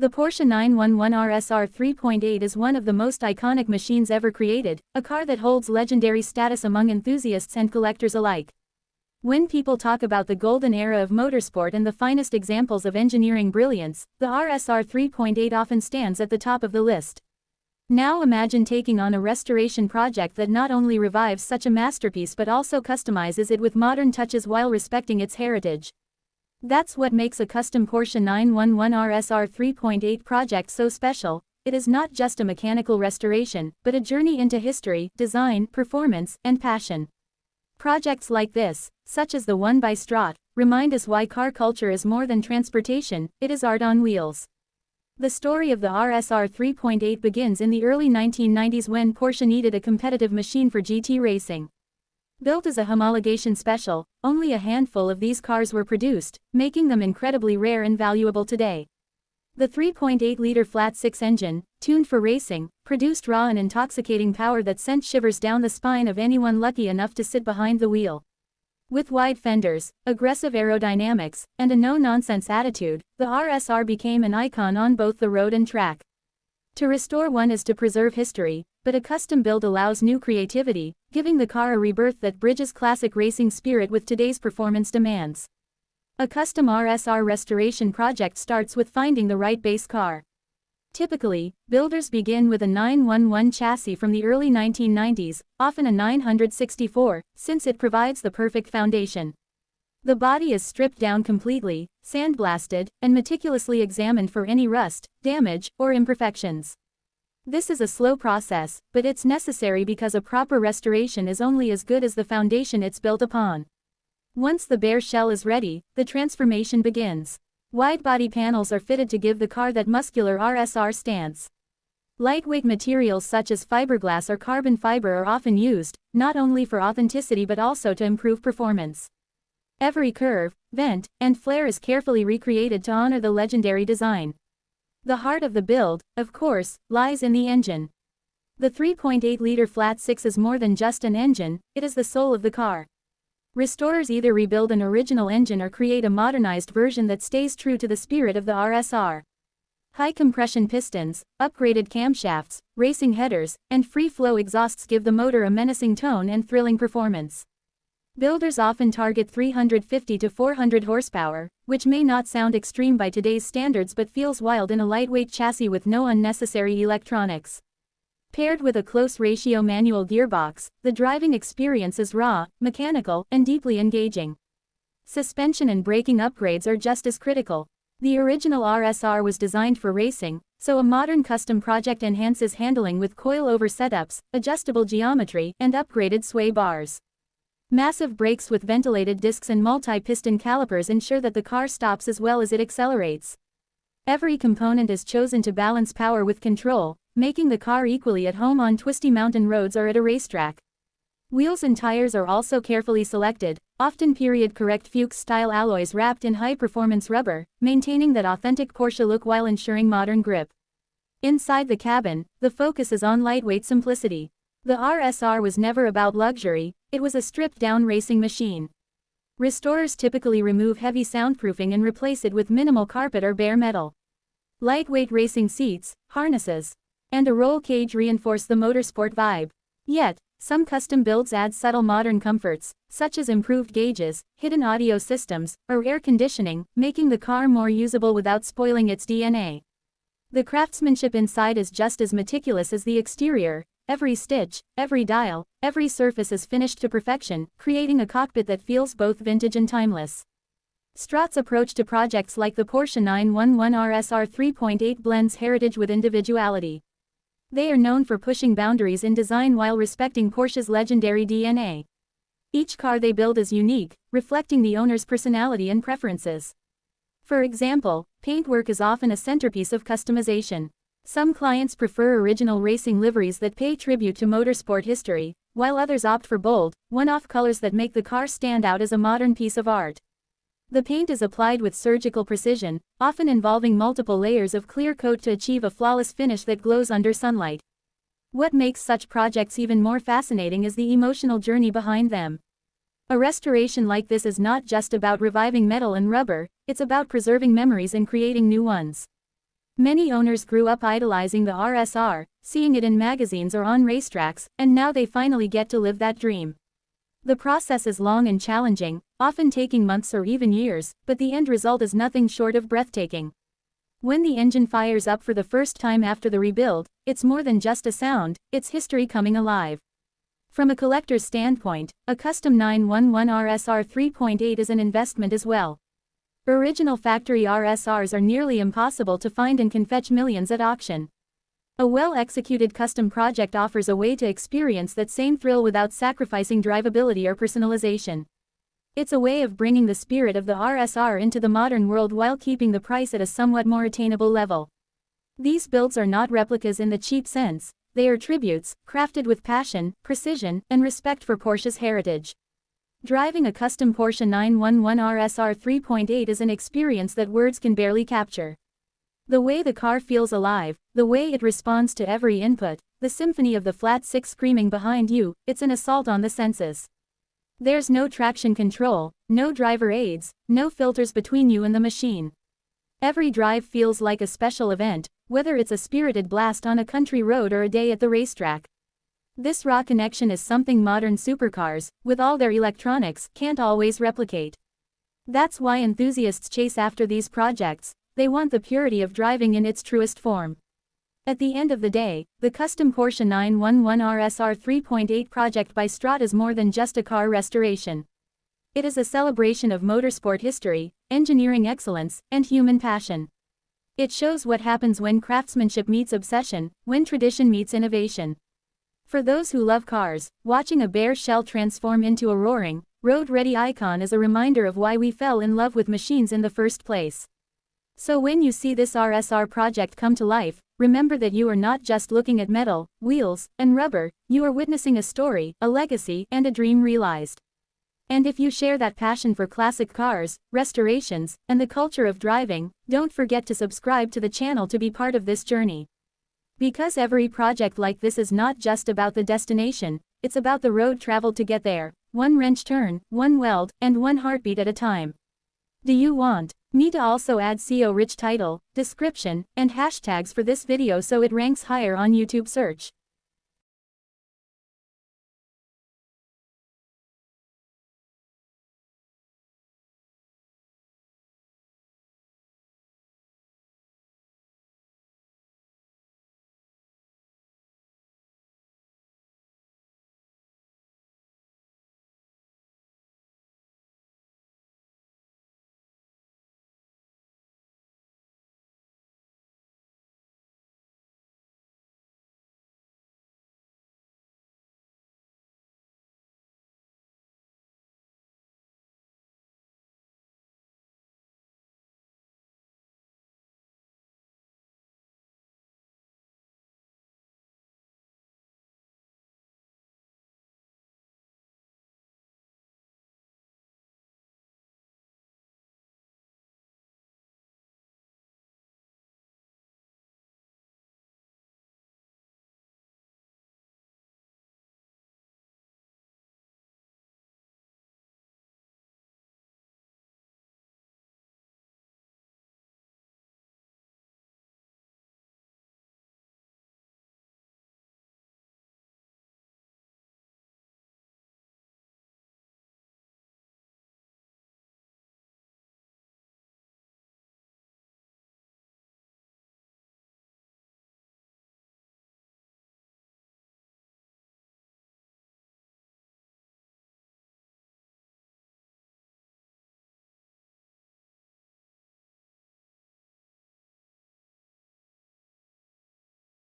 The Porsche 911 RSR 3.8 is one of the most iconic machines ever created, a car that holds legendary status among enthusiasts and collectors alike. When people talk about the golden era of motorsport and the finest examples of engineering brilliance, the RSR 3.8 often stands at the top of the list. Now imagine taking on a restoration project that not only revives such a masterpiece but also customizes it with modern touches while respecting its heritage. That's what makes a custom Porsche 911 RSR 3.8 project so special. It is not just a mechanical restoration, but a journey into history, design, performance, and passion. Projects like this, such as the one by Strott, remind us why car culture is more than transportation, it is art on wheels. The story of the RSR 3.8 begins in the early 1990s when Porsche needed a competitive machine for GT racing. Built as a homologation special, only a handful of these cars were produced, making them incredibly rare and valuable today. The 3.8-liter flat-six engine, tuned for racing, produced raw and intoxicating power that sent shivers down the spine of anyone lucky enough to sit behind the wheel. With wide fenders, aggressive aerodynamics, and a no-nonsense attitude, the RSR became an icon on both the road and track. To restore one is to preserve history, but a custom build allows new creativity, giving the car a rebirth that bridges classic racing spirit with today's performance demands. A custom RSR restoration project starts with finding the right base car. Typically, builders begin with a 911 chassis from the early 1990s, often a 964, since it provides the perfect foundation. The body is stripped down completely, sandblasted, and meticulously examined for any rust, damage, or imperfections. This is a slow process, but it's necessary because a proper restoration is only as good as the foundation it's built upon. Once the bare shell is ready, the transformation begins. Wide-body panels are fitted to give the car that muscular RSR stance. Lightweight materials such as fiberglass or carbon fiber are often used, not only for authenticity but also to improve performance. Every curve, vent, and flare is carefully recreated to honor the legendary design. The heart of the build, of course, lies in the engine. The 3.8-liter flat-six is more than just an engine, it is the soul of the car. Restorers either rebuild an original engine or create a modernized version that stays true to the spirit of the RSR. High-compression pistons, upgraded camshafts, racing headers, and free-flow exhausts give the motor a menacing tone and thrilling performance. Builders often target 350 to 400 horsepower, which may not sound extreme by today's standards but feels wild in a lightweight chassis with no unnecessary electronics. Paired with a close-ratio manual gearbox, the driving experience is raw, mechanical, and deeply engaging. Suspension and braking upgrades are just as critical. The original RSR was designed for racing, so a modern custom project enhances handling with coil-over setups, adjustable geometry, and upgraded sway bars. Massive brakes with ventilated discs and multi-piston calipers ensure that the car stops as well as it accelerates. Every component is chosen to balance power with control, making the car equally at home on twisty mountain roads or at a racetrack. Wheels and tires are also carefully selected, often period-correct Fuchs-style alloys wrapped in high-performance rubber, maintaining that authentic Porsche look while ensuring modern grip. Inside the cabin, the focus is on lightweight simplicity. The RSR was never about luxury, it was a stripped-down racing machine. Restorers typically remove heavy soundproofing and replace it with minimal carpet or bare metal. Lightweight racing seats, harnesses, and a roll cage reinforce the motorsport vibe. Yet, some custom builds add subtle modern comforts, such as improved gauges, hidden audio systems, or air conditioning, making the car more usable without spoiling its DNA. The craftsmanship inside is just as meticulous as the exterior. Every stitch, every dial, every surface is finished to perfection, creating a cockpit that feels both vintage and timeless. Strott's approach to projects like the Porsche 911 RSR 3.8 blends heritage with individuality. They are known for pushing boundaries in design while respecting Porsche's legendary DNA. Each car they build is unique, reflecting the owner's personality and preferences. For example, paintwork is often a centerpiece of customization. Some clients prefer original racing liveries that pay tribute to motorsport history, while others opt for bold, one-off colors that make the car stand out as a modern piece of art. The paint is applied with surgical precision, often involving multiple layers of clear coat to achieve a flawless finish that glows under sunlight. What makes such projects even more fascinating is the emotional journey behind them. A restoration like this is not just about reviving metal and rubber, it's about preserving memories and creating new ones. Many owners grew up idolizing the RSR, seeing it in magazines or on racetracks, and now they finally get to live that dream. The process is long and challenging, often taking months or even years, but the end result is nothing short of breathtaking. When the engine fires up for the first time after the rebuild, it's more than just a sound, it's history coming alive. From a collector's standpoint, a custom 911 RSR 3.8 is an investment as well. Original factory RSRs are nearly impossible to find and can fetch millions at auction. A well-executed custom project offers a way to experience that same thrill without sacrificing drivability or personalization. It's a way of bringing the spirit of the RSR into the modern world while keeping the price at a somewhat more attainable level. These builds are not replicas in the cheap sense, they are tributes, crafted with passion, precision, and respect for Porsche's heritage. Driving a custom Porsche 911 RSR 3.8 is an experience that words can barely capture. The way the car feels alive, the way it responds to every input, the symphony of the flat six screaming behind you, it's an assault on the senses. There's no traction control, no driver aids, no filters between you and the machine. Every drive feels like a special event, whether it's a spirited blast on a country road or a day at the racetrack. This raw connection is something modern supercars, with all their electronics, can't always replicate. That's why enthusiasts chase after these projects, they want the purity of driving in its truest form. At the end of the day, the custom Porsche 911 RSR 3.8 project by Strut is more than just a car restoration. It is a celebration of motorsport history, engineering excellence, and human passion. It shows what happens when craftsmanship meets obsession, when tradition meets innovation. For those who love cars, watching a bare shell transform into a roaring, road-ready icon is a reminder of why we fell in love with machines in the first place. So when you see this RSR project come to life, remember that you are not just looking at metal, wheels, and rubber, you are witnessing a story, a legacy, and a dream realized. And if you share that passion for classic cars, restorations, and the culture of driving, don't forget to subscribe to the channel to be part of this journey. Because every project like this is not just about the destination, it's about the road traveled to get there, one wrench turn, one weld, and one heartbeat at a time. Do you want me to also add SEO-rich title, description, and hashtags for this video so it ranks higher on YouTube search?